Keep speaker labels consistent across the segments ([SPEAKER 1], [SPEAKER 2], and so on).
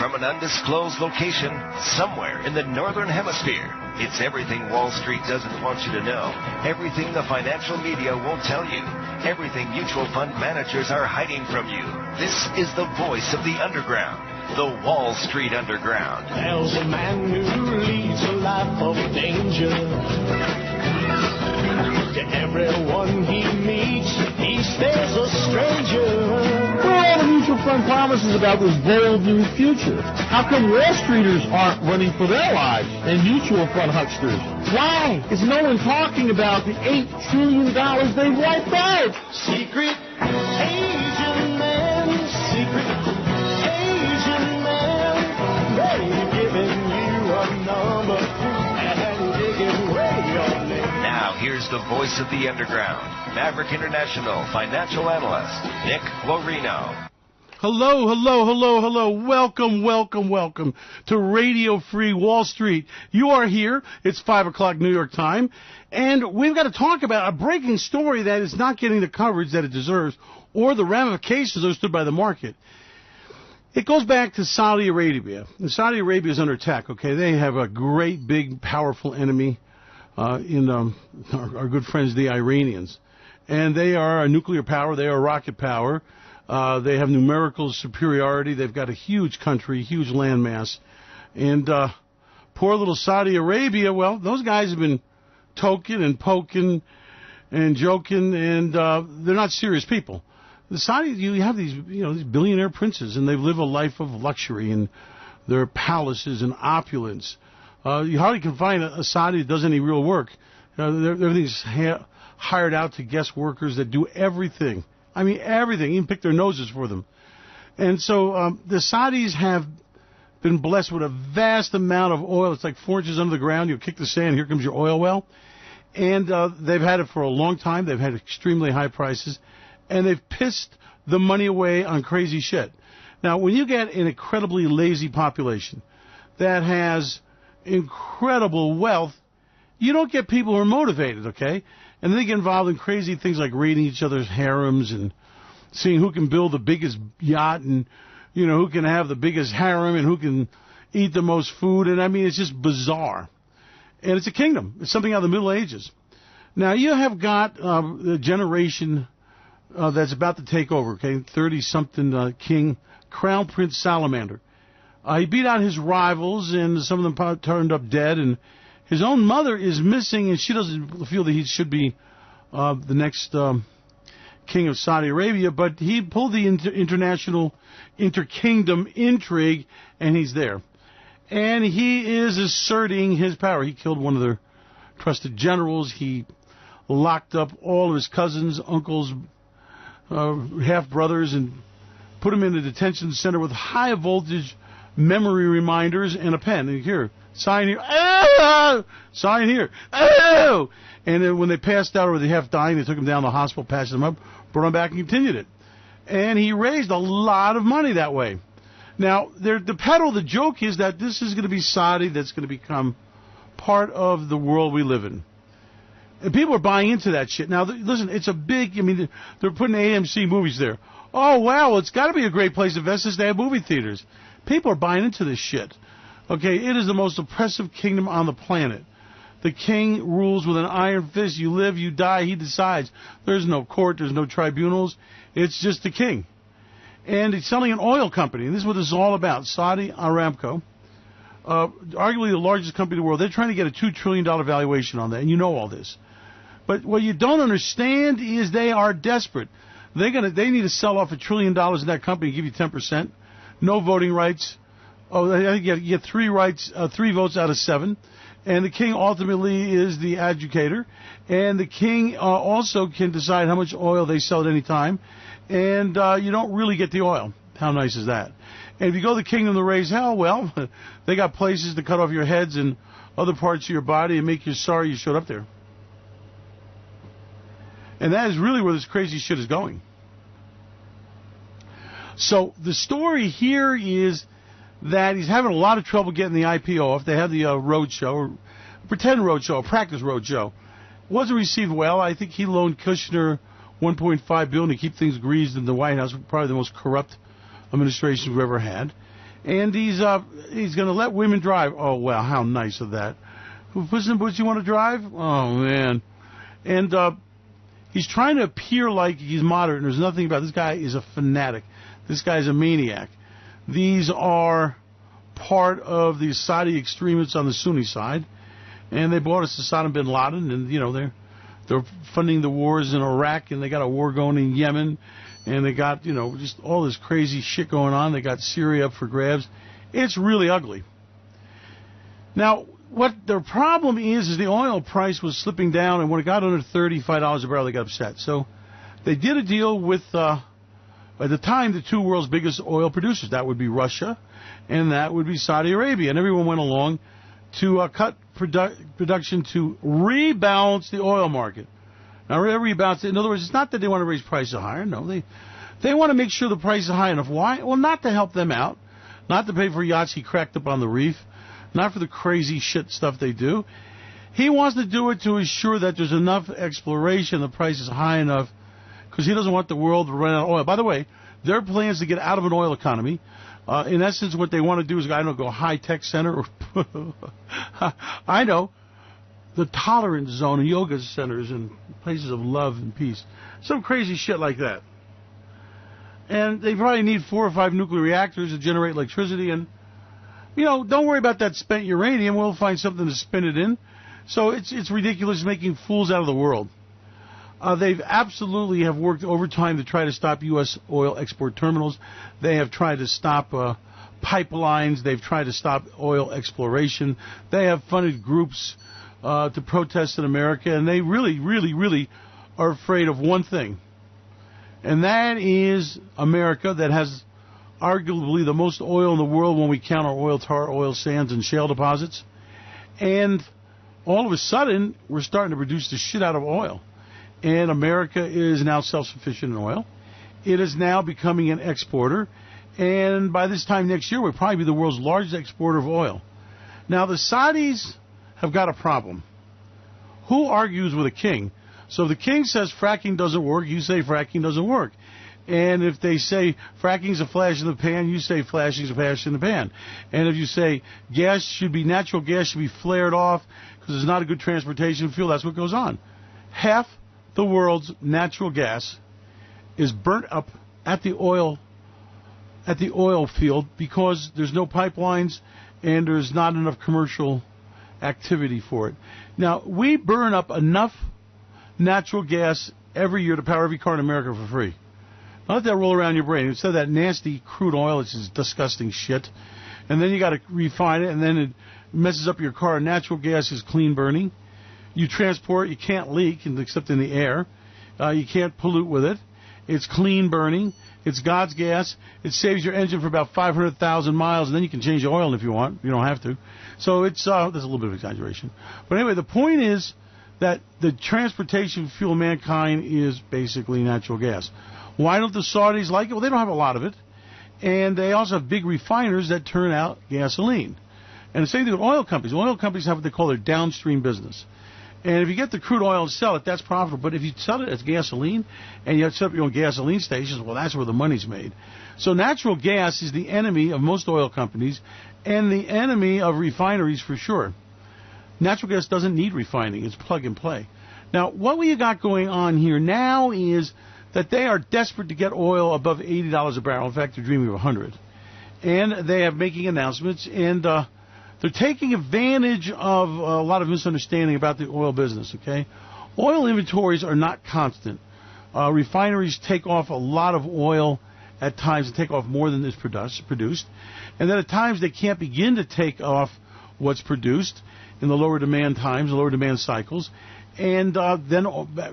[SPEAKER 1] from an undisclosed location somewhere in the Northern Hemisphere. It's everything Wall Street doesn't want you to know, everything the financial media won't tell you, everything mutual fund managers are hiding from you. This is the voice of the underground, the Wall Street Underground.
[SPEAKER 2] There's a man who leads a life of danger. To everyone he meets, he stays a stranger.
[SPEAKER 3] What are all the mutual fund promises about this bold new future? How come Wall Streeters aren't running for their lives and mutual fund hucksters? Why is no one talking about the $8 trillion they've wiped out?
[SPEAKER 2] Secret Asian man, secret Asian man, they're giving you a number and digging where you're living.
[SPEAKER 1] Now, here's the voice of the underground, Maverick International financial analyst, Nick Lorino.
[SPEAKER 3] Hello, hello, hello, hello. Welcome, welcome, welcome to Radio Free Wall Street. You are here. It's 5 o'clock New York time. And we've got to talk about a breaking story that is not getting the coverage that it deserves or the ramifications understood by the market. It goes back to Saudi Arabia. And Saudi Arabia is under attack, okay? They have a great, big, powerful enemy in our good friends, the Iranians. And they are a nuclear power. They are a rocket power. They have numerical superiority. They've got a huge country, huge landmass. And poor little Saudi Arabia, well, those guys have been toking and poking and joking, and they're not serious people. The Saudis, you have these, these billionaire princes, and they live a life of luxury in their palaces and opulence. You hardly can find a Saudi that does any real work. Everything's hired out to guest workers that do everything. I mean, everything, even pick their noses for them. And so the Saudis have been blessed with a vast amount of oil. It's like 4 inches under the ground. You kick the sand, here comes your oil well. And they've had it for a long time. They've had extremely high prices. And they've pissed the money away on crazy shit. Now, when you get an incredibly lazy population that has incredible wealth, you don't get people who are motivated, okay? And then they get involved in crazy things like raiding each other's harems and seeing who can build the biggest yacht and, who can have the biggest harem and who can eat the most food. And, I mean, it's just bizarre. And it's a kingdom. It's something out of the Middle Ages. Now, you have got a generation that's about to take over, okay, 30-something king, Crown Prince Salamander. He beat out his rivals, and some of them turned up dead, and his own mother is missing, and she doesn't feel that he should be the next king of Saudi Arabia, but he pulled the international inter-kingdom intrigue, and he's there. And he is asserting his power. He killed one of their trusted generals. He locked up all of his cousins, uncles, half-brothers, and put them in a detention center with high-voltage memory reminders and a pen. And here, sign here. Oh! Sign here. Oh! And then when they passed out or they half dying, they took them down to the hospital, patched them up, brought them back, and continued it. And he raised a lot of money that way. Now, the joke is that this is going to be Saudi that's going to become part of the world we live in. And people are buying into that shit. Now, listen, it's a big, they're putting AMC movies there. Oh, wow, it's got to be a great place to invest since they have movie theaters. People are buying into this shit. Okay, it is the most oppressive kingdom on the planet. The king rules with an iron fist. You live, you die, he decides. There's no court, there's no tribunals. It's just the king. And he's selling an oil company, and this is what this is all about. Saudi Aramco, arguably the largest company in the world. They're trying to get a $2 trillion valuation on that, and you know all this. But what you don't understand is they are desperate. They need to sell off $1 trillion in that company and give you 10%. No voting rights. Oh, I think you get 3 votes out of 7. And the king ultimately is the adjudicator. And the king also can decide how much oil they sell at any time. And you don't really get the oil. How nice is that? And if you go to the kingdom to raise hell, well, they got places to cut off your heads and other parts of your body and make you sorry you showed up there. And that is really where this crazy shit is going. So the story here is that he's having a lot of trouble getting the IPO off. They had the road show, or pretend road show, a practice road show. Wasn't received well. I think he loaned Kushner $1.5 billion to keep things greased in the White House, probably the most corrupt administration we've ever had. And he's going to let women drive. Oh, wow, how nice of that. Puss in Boots, you want to drive? Oh, man. And he's trying to appear like he's moderate, and there's nothing about it. This guy is a fanatic. This guy's a maniac. These are part of the Saudi extremists on the Sunni side, and they bought us to Saddam bin Laden, and, you know, they're funding the wars in Iraq, and they got a war going in Yemen, and they got, you know, just all this crazy shit going on. They got Syria up for grabs. It's really ugly. Now, what their problem is the oil price was slipping down, and when it got under $35 a barrel, they got upset. So they did a deal with, at the time, the two world's biggest oil producers. That would be Russia, and that would be Saudi Arabia. And everyone went along to cut production to rebalance the oil market. Now, rebalance, in other words, it's not that they want to raise prices higher. No, they want to make sure the price is high enough. Why? Well, not to help them out, not to pay for yachts he cracked up on the reef, not for the crazy shit stuff they do. He wants to do it to ensure that there's enough exploration, the price is high enough, because he doesn't want the world to run out of oil. By the way, their plans to get out of an oil economy, in essence, what they want to do is, I don't know, go high-tech center. I know, the tolerance zone and yoga centers and places of love and peace. Some crazy shit like that. And they probably need 4 or 5 nuclear reactors to generate electricity. And, you know, don't worry about that spent uranium. We'll find something to spin it in. So it's ridiculous, making fools out of the world. They've absolutely have worked overtime to try to stop U.S. oil export terminals. They have tried to stop pipelines. They've tried to stop oil exploration. They have funded groups to protest in America, and they really, really, really are afraid of one thing, and that is America, that has arguably the most oil in the world when we count our oil tar, oil sands, and shale deposits. And all of a sudden, we're starting to produce the shit out of oil. And America is now self-sufficient in oil. It is now becoming an exporter. And by this time next year, we'll probably be the world's largest exporter of oil. Now, the Saudis have got a problem. Who argues with a king? So if the king says fracking doesn't work, you say fracking doesn't work. And if they say fracking's a flash in the pan, you say flashing's a flash in the pan. And if you say natural gas should be flared off because it's not a good transportation fuel, that's what goes on. Half the world's natural gas is burnt up at the oil field because there's no pipelines and there's not enough commercial activity for it. Now, we burn up enough natural gas every year to power every car in America for free. Now, let that roll around your brain. Instead of that nasty crude oil, it's just disgusting shit. And then you got to refine it, and then it messes up your car. Natural gas is clean burning. You transport, you can't leak except in the air. You can't pollute with it. It's clean burning. It's God's gas. It saves your engine for about 500,000 miles, and then you can change the oil if you want. You don't have to. So it's there's a little bit of exaggeration. But anyway, the point is that the transportation fuel of mankind is basically natural gas. Why don't the Saudis like it? Well, they don't have a lot of it. And they also have big refiners that turn out gasoline. And the same thing with oil companies. Oil companies have what they call their downstream business. And if you get the crude oil and sell it, that's profitable. But if you sell it as gasoline and you have to set up your own gasoline stations, well, that's where the money's made. So natural gas is the enemy of most oil companies and the enemy of refineries for sure. Natural gas doesn't need refining. It's plug and play. Now, what we got going on here now is that they are desperate to get oil above $80 a barrel. In fact, they're dreaming of 100. And they are making announcements, and they're taking advantage of a lot of misunderstanding about the oil business, okay? Oil inventories are not constant. Refineries take off a lot of oil at times and take off more than is produced. And then at times they can't begin to take off what's produced in the lower demand times, the lower demand cycles, and then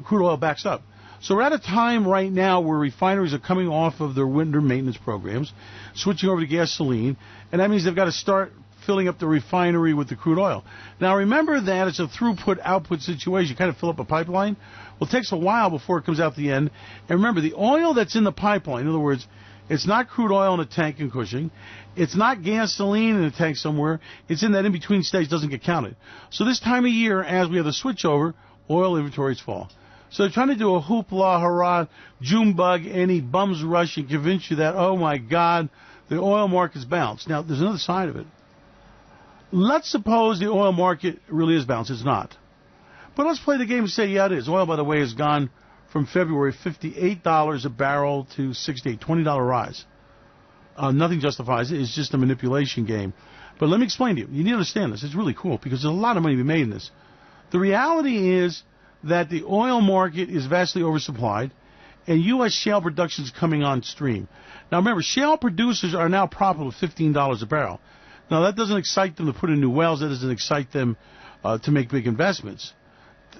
[SPEAKER 3] crude oil backs up. So we're at a time right now where refineries are coming off of their winter maintenance programs, switching over to gasoline, and that means they've got to start filling up the refinery with the crude oil. Now remember that it's a throughput-output situation. You kind of fill up a pipeline. Well, it takes a while before it comes out the end. And remember, the oil that's in the pipeline, in other words, it's not crude oil in a tank in Cushing. It's not gasoline in a tank somewhere. It's in that in-between stage, doesn't get counted. So this time of year, as we have the switchover, oil inventories fall. So they're trying to do a hoopla, hurrah, June bug, any bums rush and convince you that, oh my God, the oil market's bounced. Now, there's another side of it. Let's suppose the oil market really is bounced. It's not. But let's play the game and say, yeah, it is. Oil, by the way, has gone from February $58 a barrel to $68, $20 rise. Nothing justifies it. It's just a manipulation game. But let me explain to you. You need to understand this. It's really cool because there's a lot of money to be made in this. The reality is that the oil market is vastly oversupplied, and U.S. shale production is coming on stream. Now, remember, shale producers are now profitable at $15 a barrel. Now, that doesn't excite them to put in new wells. That doesn't excite them to make big investments.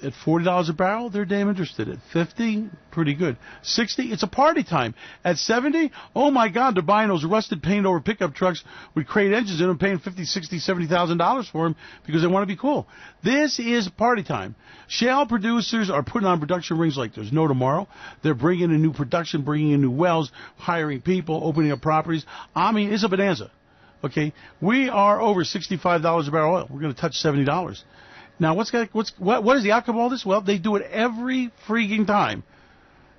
[SPEAKER 3] At $40 a barrel, they're damn interested. At $50, pretty good. $60, it's a party time. At $70, oh my God, they're buying those rusted paint over pickup trucks with crate engines in them, paying $50, $60, $70,000 for them because they want to be cool. This is party time. Shale producers are putting on production rings like there's no tomorrow. They're bringing in new production, bringing in new wells, hiring people, opening up properties. I mean, it's a bonanza. Okay, we are over $65 a barrel oil. We're going to touch $70. Now, what is the outcome of all this? Well, they do it every freaking time.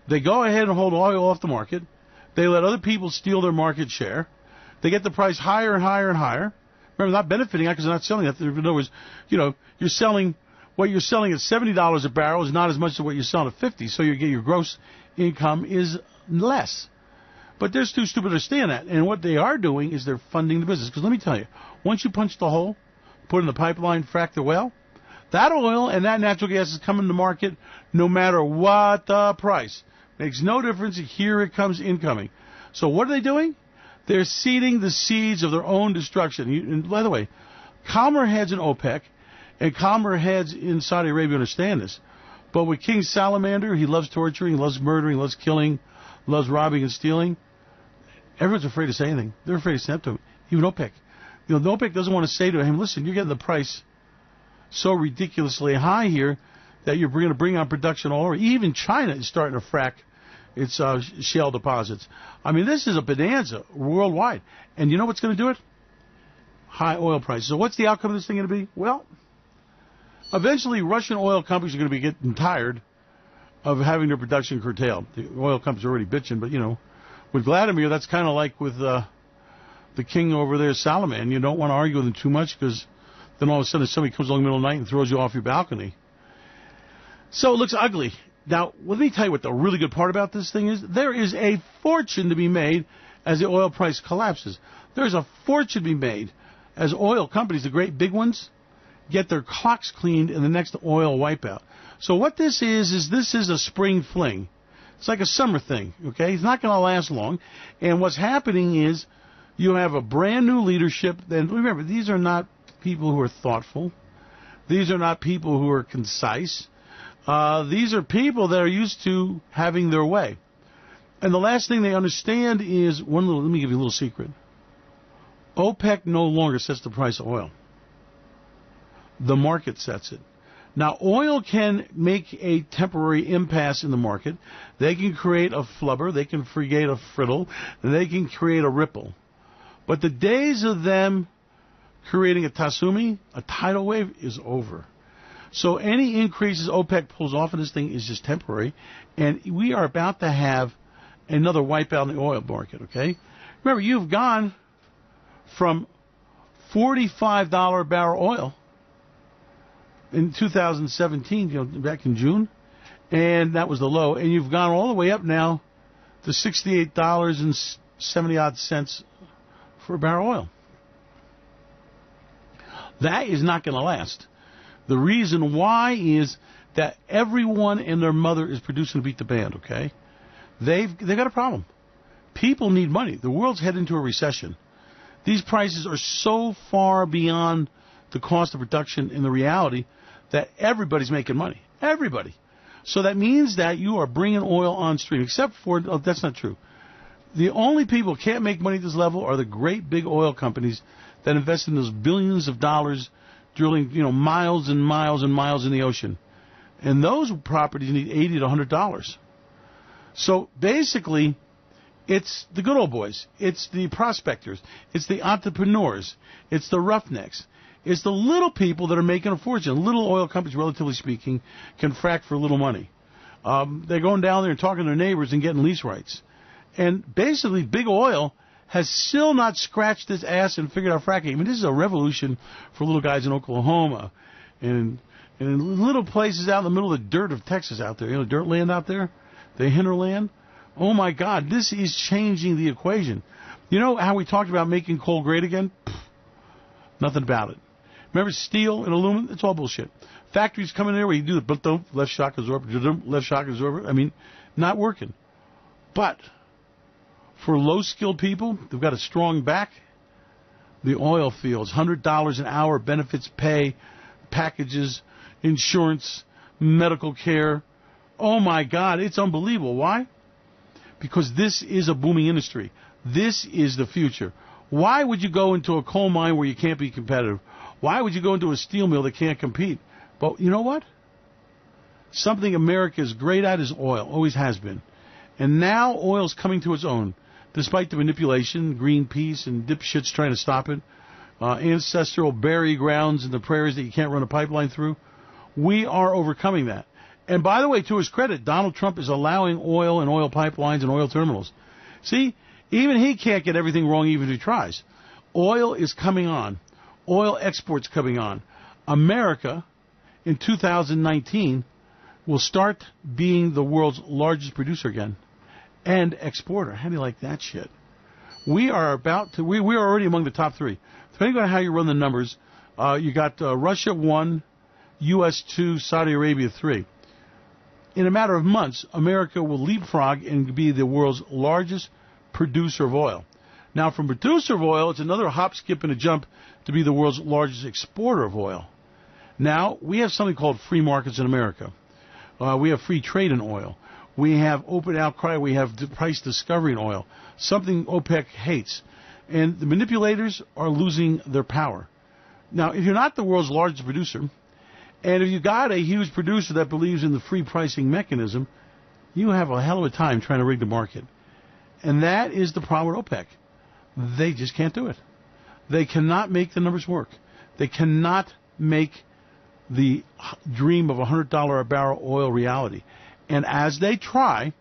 [SPEAKER 3] They go ahead and hold oil off the market. They let other people steal their market share. They get the price higher and higher and higher. Remember, not benefiting because they're not selling it. In other words, you're selling what you're selling at $70 a barrel is not as much as what you're selling at $50. So your gross income is less. But they're too stupid to understand that. And what they are doing is they're funding the business. Because let me tell you, once you punch the hole, put in the pipeline, frack the well, that oil and that natural gas is coming to market no matter what the price. Makes no difference. Here it comes incoming. So what are they doing? They're seeding the seeds of their own destruction. And by the way, calmer heads in OPEC and calmer heads in Saudi Arabia understand this. But with King Salamander, he loves torturing, loves murdering, loves killing, loves robbing and stealing. Everyone's afraid to say anything. They're afraid to stand up to him. Even OPEC. OPEC doesn't want to say to him, listen, you're getting the price so ridiculously high here that you're going to bring on production all over. Even China is starting to frack its shale deposits. I mean, this is a bonanza worldwide. And you know what's going to do it? High oil prices. So what's the outcome of this thing going to be? Well, eventually Russian oil companies are going to be getting tired of having their production curtailed. The oil companies are already bitching, but, with Vladimir, that's kind of like with the king over there, Salman. You don't want to argue with him too much because then all of a sudden somebody comes along in the middle of the night and throws you off your balcony. So it looks ugly. Now, let me tell you what the really good part about this thing is. There is a fortune to be made as the oil price collapses. There's a fortune to be made as oil companies, the great big ones, get their clocks cleaned in the next oil wipeout. So what this is this is a spring fling. It's like a summer thing, okay? It's not going to last long. And what's happening is you have a brand new leadership. And remember, these are not people who are thoughtful. These are not people who are concise. These are people that are used to having their way. And the last thing they understand is, let me give you a little secret. OPEC no longer sets the price of oil. The market sets it. Now, oil can make a temporary impasse in the market. They can create a flubber. They can create a friddle. They can create a ripple. But the days of them creating a tsunami, a tidal wave, is over. So any increases OPEC pulls off in this thing is just temporary. And we are about to have another wipeout in the oil market, okay? Remember, you've gone from $45 a barrel oil in 2017, back in June, and that was the low. And you've gone all the way up now to $68.70-odd cents for a barrel oil. That is not going to last. The reason why is that everyone and their mother is producing to beat the band, okay? They've got a problem. People need money. The world's heading into a recession. These prices are so far beyond the cost of production and the reality that everybody's making money. Everybody. So that means that you are bringing oil on stream, except for, that's not true. The only people who can't make money at this level are the great big oil companies that invest in those billions of dollars drilling, miles and miles and miles in the ocean. And those properties need $80 to $100. So basically, it's the good old boys. It's the prospectors. It's the entrepreneurs. It's the roughnecks. It's the little people that are making a fortune. Little oil companies, relatively speaking, can frack for little money. They're going down there and talking to their neighbors and getting lease rights. And basically, big oil has still not scratched its ass and figured out fracking. I mean, this is a revolution for little guys in Oklahoma and in little places out in the middle of the dirt of Texas out there. You know, dirt land out there, the hinterland. Oh, my God, this is changing the equation. You know how we talked about making coal great again? Nothing about it. Remember steel and aluminum? It's all bullshit. Factories come in there where you do the left shock absorber. I mean, not working. But for low-skilled people, they've got a strong back. The oil fields, $100 an hour, benefits pay, packages, insurance, medical care. Oh, my God, it's unbelievable. Why? Because this is a booming industry. This is the future. Why would you go into a coal mine where you can't be competitive? Why would you go into a steel mill that can't compete? But you know what? Something America is great at is oil, always has been. And now oil's coming to its own, despite the manipulation, Greenpeace and dipshits trying to stop it, ancestral bury grounds in the prairies that you can't run a pipeline through. We are overcoming that. And by the way, to his credit, Donald Trump is allowing oil and oil pipelines and oil terminals. See, even he can't get everything wrong even if he tries. Oil is coming on. Oil exports coming on. America, in 2019, will start being the world's largest producer again and exporter. How do you like that shit? We are already among the top three. Depending on how you run the numbers, you got Russia 1, U.S. 2, Saudi Arabia 3. In a matter of months, America will leapfrog and be the world's largest producer of oil. Now, from producer of oil, it's another hop, skip, and a jump to be the world's largest exporter of oil. Now, we have something called free markets in America. We have free trade in oil. We have open outcry. We have price discovery in oil, something OPEC hates. And the manipulators are losing their power. Now, if you're not the world's largest producer, and if you got a huge producer that believes in the free pricing mechanism, you have a hell of a time trying to rig the market. And that is the problem with OPEC. They just can't do it. They cannot make the numbers work. They cannot make the dream of $100 a barrel oil reality. And as they try,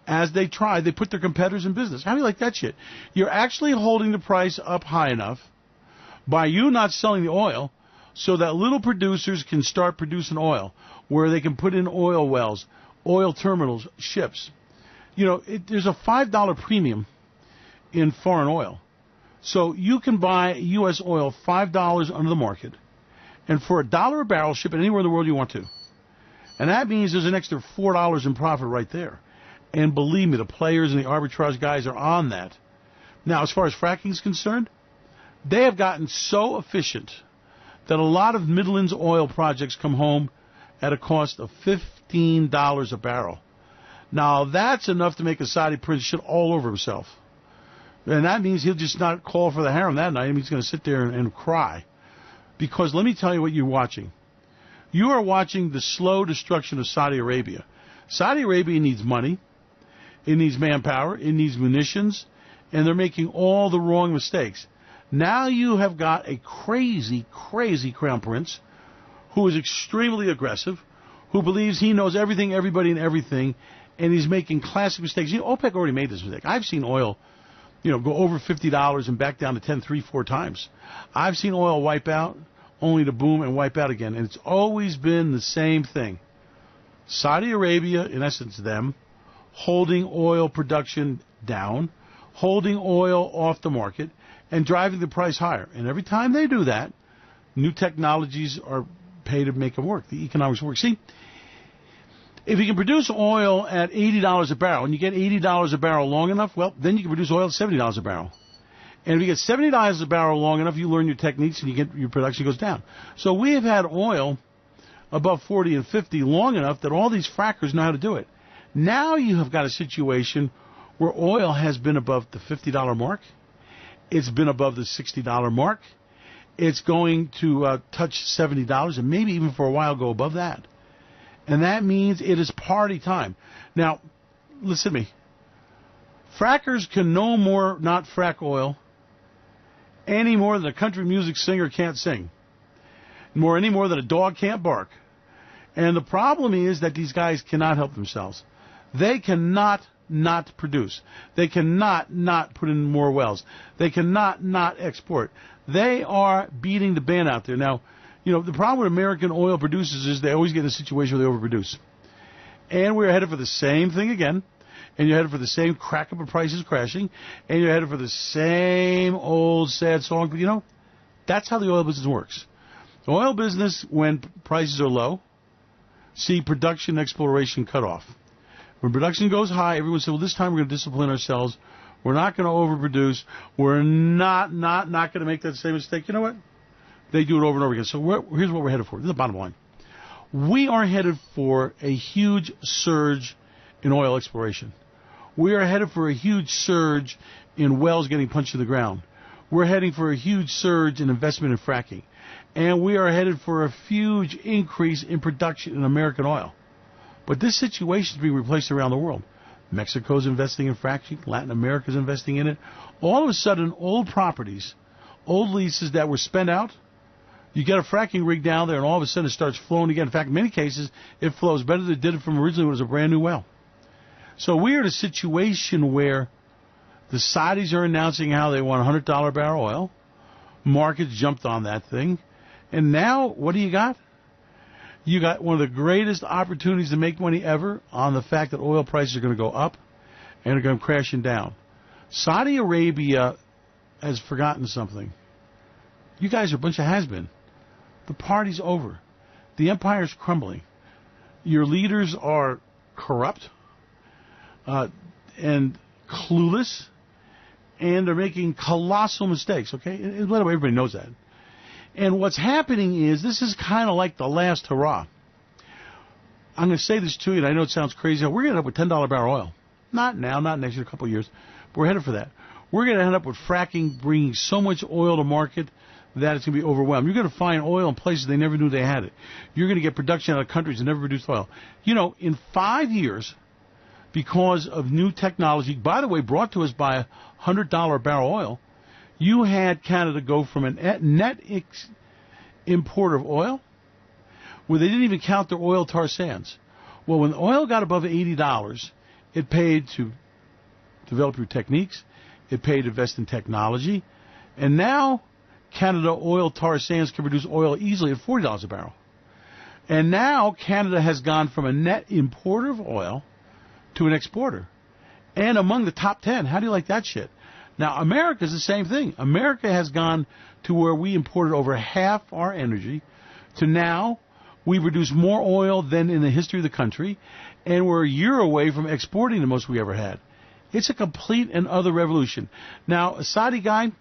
[SPEAKER 3] they put their competitors in business. How do you like that shit? You're actually holding the price up high enough by you not selling the oil so that little producers can start producing oil, where they can put in oil wells, oil terminals, ships. You know, there's a $5 premium in foreign oil. So you can buy U.S. oil $5 under the market, and for $1 a barrel, ship it anywhere in the world you want to. And that means there's an extra $4 in profit right there. And believe me, the players and the arbitrage guys are on that. Now, as far as fracking is concerned, they have gotten so efficient that a lot of Midland's oil projects come home at a cost of $15 a barrel. Now, that's enough to make a Saudi prince shit all over himself. And that means he'll just not call for the harem that night. He's going to sit there and cry. Because let me tell you what you're watching. You are watching the slow destruction of Saudi Arabia. Saudi Arabia needs money. It needs manpower. It needs munitions. And they're making all the wrong mistakes. Now you have got a crazy, crazy crown prince who is extremely aggressive, who believes he knows everything, everybody, and everything, and he's making classic mistakes. You know, OPEC already made this mistake. I've seen oil, go over $50 and back down to 10, 3, 4 times. I've seen oil wipe out, only to boom and wipe out again. And it's always been the same thing. Saudi Arabia, in essence, them, holding oil production down, holding oil off the market, and driving the price higher. And every time they do that, new technologies are paid to make them work. The economics work. See, if you can produce oil at $80 a barrel, and you get $80 a barrel long enough, well, then you can produce oil at $70 a barrel. And if you get $70 a barrel long enough, you learn your techniques and your production goes down. So we have had oil above 40 and 50 long enough that all these frackers know how to do it. Now you have got a situation where oil has been above the $50 mark. It's been above the $60 mark. It's going to touch $70 and maybe even for a while go above that. And that means it is party time. Now, listen to me. Frackers can no more not frack oil any more than a country music singer can't sing. Any more than a dog can't bark. And the problem is that these guys cannot help themselves. They cannot not produce. They cannot not put in more wells. They cannot not export. They are beating the band out there. Now, the problem with American oil producers is they always get in a situation where they overproduce. And we're headed for the same thing again. And you're headed for the same crack up of prices crashing. And you're headed for the same old sad song. But, that's how the oil business works. The oil business, when prices are low, see production and exploration cut off. When production goes high, everyone says, well, this time we're going to discipline ourselves. We're not going to overproduce. We're not going to make that same mistake. You know what? They do it over and over again. So here's what we're headed for. This is the bottom line. We are headed for a huge surge in oil exploration. We are headed for a huge surge in wells getting punched in the ground. We're heading for a huge surge in investment in fracking. And we are headed for a huge increase in production in American oil. But this situation is being replaced around the world. Mexico's investing in fracking. Latin America's investing in it. All of a sudden, old properties, old leases that were spent out, you get a fracking rig down there, and all of a sudden it starts flowing again. In fact, in many cases, it flows better than it did from originally when it was a brand new well. So we're in a situation where the Saudis are announcing how they want $100 barrel oil. Markets jumped on that thing. And now, what do you got? You got one of the greatest opportunities to make money ever on the fact that oil prices are going to go up and are going to crashing down. Saudi Arabia has forgotten something. You guys are a bunch of has-been. The party's over. The empire's crumbling. Your leaders are corrupt and clueless, and they're making colossal mistakes, okay? And by the way, everybody knows that. And what's happening is this is kind of like the last hurrah. I'm going to say this to you, and I know it sounds crazy. We're going to end up with $10 barrel oil. Not now, not next year, a couple of years. But we're headed for that. We're going to end up with fracking bringing so much oil to market that it's going to be overwhelmed. You're going to find oil in places they never knew they had it. You're going to get production out of countries that never produced oil. In 5 years, because of new technology, by the way, brought to us by $100 barrel oil, you had Canada go from a net importer of oil, where they didn't even count their oil tar sands. Well, when the oil got above $80, it paid to develop your techniques, it paid to invest in technology, and now Canada oil tar sands can produce oil easily at $40 a barrel. And now Canada has gone from a net importer of oil to an exporter. And among the top 10. How do you like that shit? Now, America's the same thing. America has gone to where we imported over half our energy to now we produce more oil than in the history of the country, and we're a year away from exporting the most we ever had. It's a complete and utter revolution. Now, a Saudi guy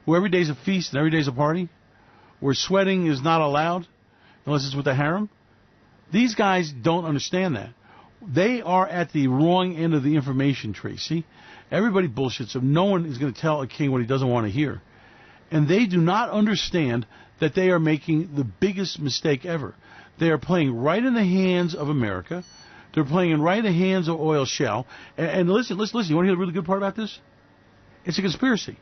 [SPEAKER 3] where every day's a feast and every day's a party, where sweating is not allowed unless it's with the harem, these guys don't understand that. They are at the wrong end of the information tree, see? Everybody bullshits, so no one is going to tell a king what he doesn't want to hear. And they do not understand that they are making the biggest mistake ever. They are playing right in the hands of America. They're playing right in the hands of oil shell. And listen. You want to hear the really good part about this? It's a conspiracy.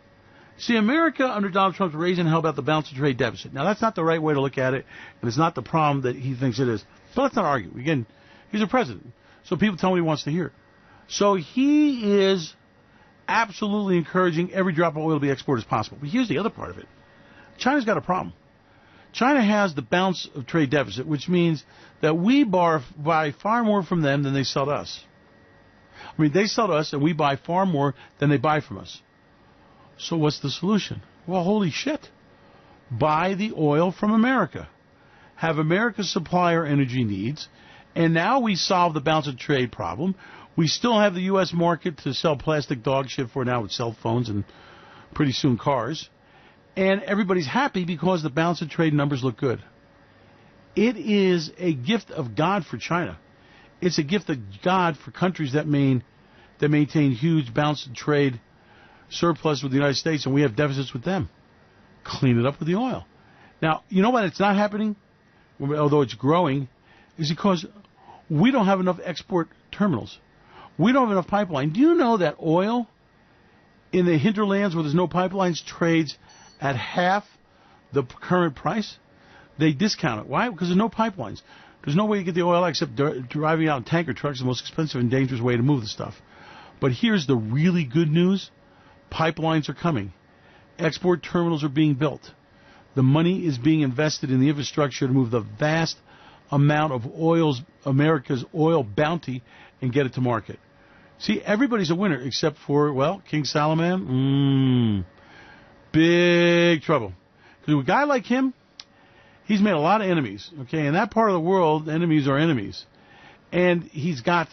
[SPEAKER 3] See, America under Donald Trump's raising hell about the balance of trade deficit. Now, that's not the right way to look at it, and it's not the problem that he thinks it is. But let's not argue. Again, he's a president, so people tell him what he wants to hear. So he is absolutely encouraging every drop of oil to be exported as possible. But here's the other part of it. China's got a problem. China has the balance of trade deficit, which means that we buy far more from them than they sell to us. I mean, they sell to us, and we buy far more than they buy from us. So what's the solution? Well, holy shit. Buy the oil from America. Have America supply our energy needs, and now we solve the balance of trade problem. We still have the U.S. market to sell plastic dog shit for now with cell phones and pretty soon cars. And everybody's happy because the balance of trade numbers look good. It is a gift of God for China. It's a gift of God for countries that maintain huge balance of trade surplus with the United States, and we have deficits with them. Clean it up with the oil. Now, you know why it's not happening, although it's growing, is because we don't have enough export terminals. We don't have enough pipeline. Do you know that oil in the hinterlands where there's no pipelines trades at half the current price? They discount it. Why? Because there's no pipelines. There's no way you get the oil except driving out in tanker trucks, the most expensive and dangerous way to move the stuff. But here's the really good news. Pipelines are coming. Export terminals are being built. The money is being invested in the infrastructure to move the vast amount of America's oil bounty and get it to market. See, everybody's a winner except for, well, King Salman. Big trouble. Because a guy like him, he's made a lot of enemies. Okay, in that part of the world, enemies are enemies. And he's got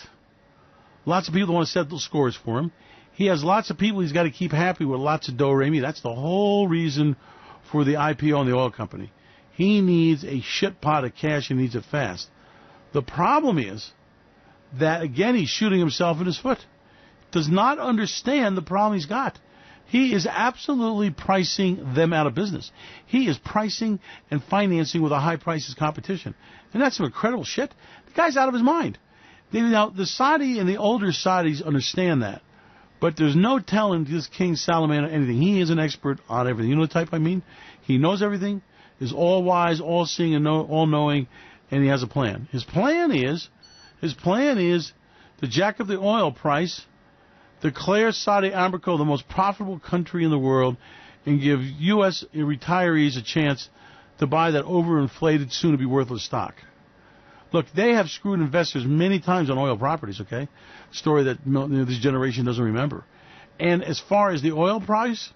[SPEAKER 3] lots of people that want to settle scores for him. He has lots of people he's got to keep happy with lots of do-re-mi. That's the whole reason for the IPO on the oil company. He needs a shit pot of cash and needs it fast. The problem is that, again, he's shooting himself in his foot. Does not understand the problem he's got. He is absolutely pricing them out of business. He is pricing and financing with a high prices competition. And that's some incredible shit. The guy's out of his mind. Now, the Saudi and the older Saudis understand that. But there's no telling this King Salman anything. He is an expert on everything. You know the type I mean? He knows everything, is all-wise, all-seeing, and all-knowing, and he has a plan. His plan is to jack up the oil price, declare Saudi Aramco the most profitable country in the world, and give U.S. retirees a chance to buy that overinflated, soon-to-be worthless stock. Look, they have screwed investors many times on oil properties, okay? Story that this generation doesn't remember. And as far as the oil price,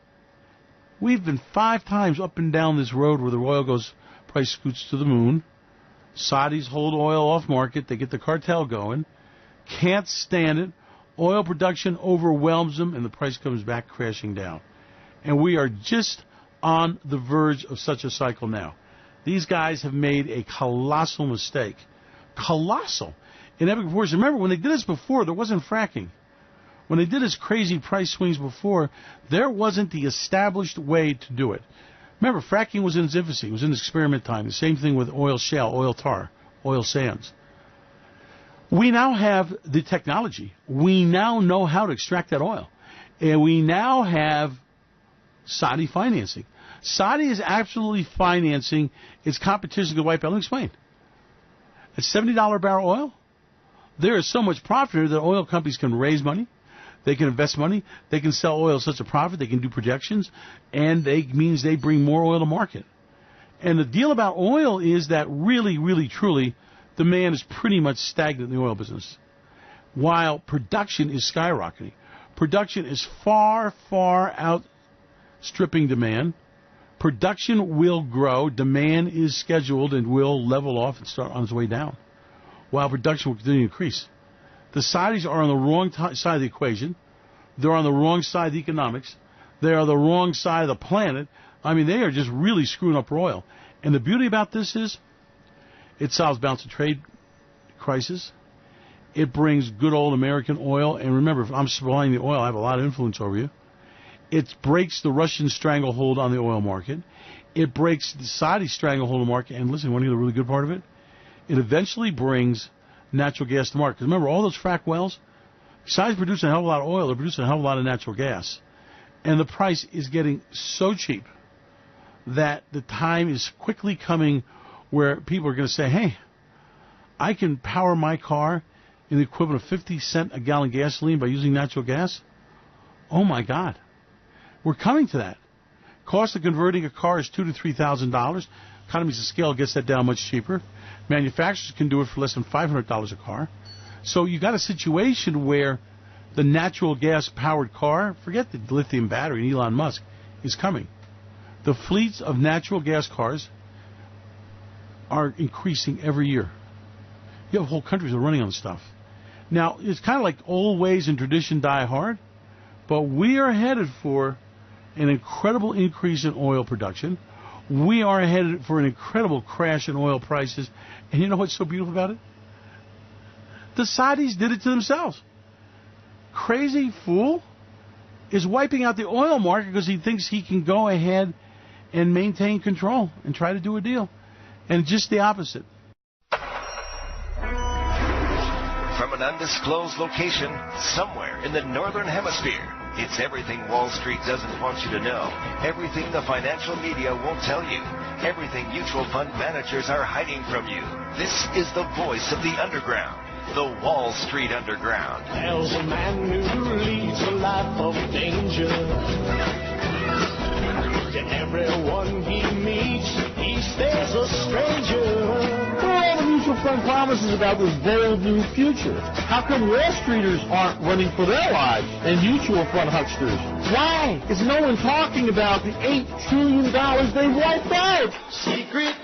[SPEAKER 3] we've been 5 times up and down this road where the oil price scoots to the moon. Saudis hold oil off market. They get the cartel going. Can't stand it. Oil production overwhelms them, and the price comes back crashing down. And we are just on the verge of such a cycle now. These guys have made a colossal mistake. Colossal. In epic proportion. Remember, when they did this before, there wasn't fracking. When they did this crazy price swings before, there wasn't the established way to do it. Remember, fracking was in its infancy. It was in its experiment time. The same thing with oil shale, oil tar, oil sands. We now have the technology. We now know how to extract that oil. And we now have Saudi financing. Saudi is absolutely financing its competition to wipe out. Let me explain. At $70 a barrel oil, there is so much profit here that oil companies can raise money, they can invest money, they can sell oil at such a profit, they can do projections, and it means they bring more oil to market. And the deal about oil is that really, really, truly, demand is pretty much stagnant in the oil business, while production is skyrocketing. Production is far, far outstripping demand. Production will grow, demand is scheduled and will level off and start on its way down, while production will continue to increase. The Saudis are on the wrong side of the equation. They're on the wrong side of the economics. They are the wrong side of the planet. I mean, they are just really screwing up oil. And the beauty about this is it solves balance of trade crisis. It brings good old American oil. And remember, if I'm supplying the oil, I have a lot of influence over you. It breaks the Russian stranglehold on the oil market. It breaks the Saudi stranglehold on the market. And listen, want to hear the really good part of it? It eventually brings natural gas to market. Because remember, all those frack wells, besides producing a hell of a lot of oil, they're producing a hell of a lot of natural gas. And the price is getting so cheap that the time is quickly coming where people are going to say, hey, I can power my car in the equivalent of 50 cents a gallon gasoline by using natural gas. Oh, my God. We're coming to that. Cost of converting a car is $2,000 to $3,000. Economies of scale gets that down much cheaper. Manufacturers can do it for less than $500 a car. So you got a situation where the natural gas-powered car, forget the lithium battery and Elon Musk, is coming. The fleets of natural gas cars are increasing every year. You have whole countries that are running on stuff. Now, it's kind of like old ways and tradition die hard, but we are headed for an incredible increase in oil production. We are headed for an incredible crash in oil prices. And you know what's so beautiful about it? The Saudis did it to themselves. Crazy fool is wiping out the oil market because he thinks he can go ahead and maintain control and try to do a deal. And just the opposite.
[SPEAKER 1] From an undisclosed location somewhere in the Northern Hemisphere, it's everything Wall Street doesn't want you to know, everything the financial media won't tell you, everything mutual fund managers are hiding from you. This is the voice of the underground. the Wall Street Underground.
[SPEAKER 2] There's a man who leads a life of danger. To everyone he meets, he stays a stranger.
[SPEAKER 4] What are all the mutual fund promises about this bold new future? How come Wall Streeters aren't running for their lives and mutual fund hucksters? Why is no one talking about the $8 trillion they wiped out?
[SPEAKER 2] Secret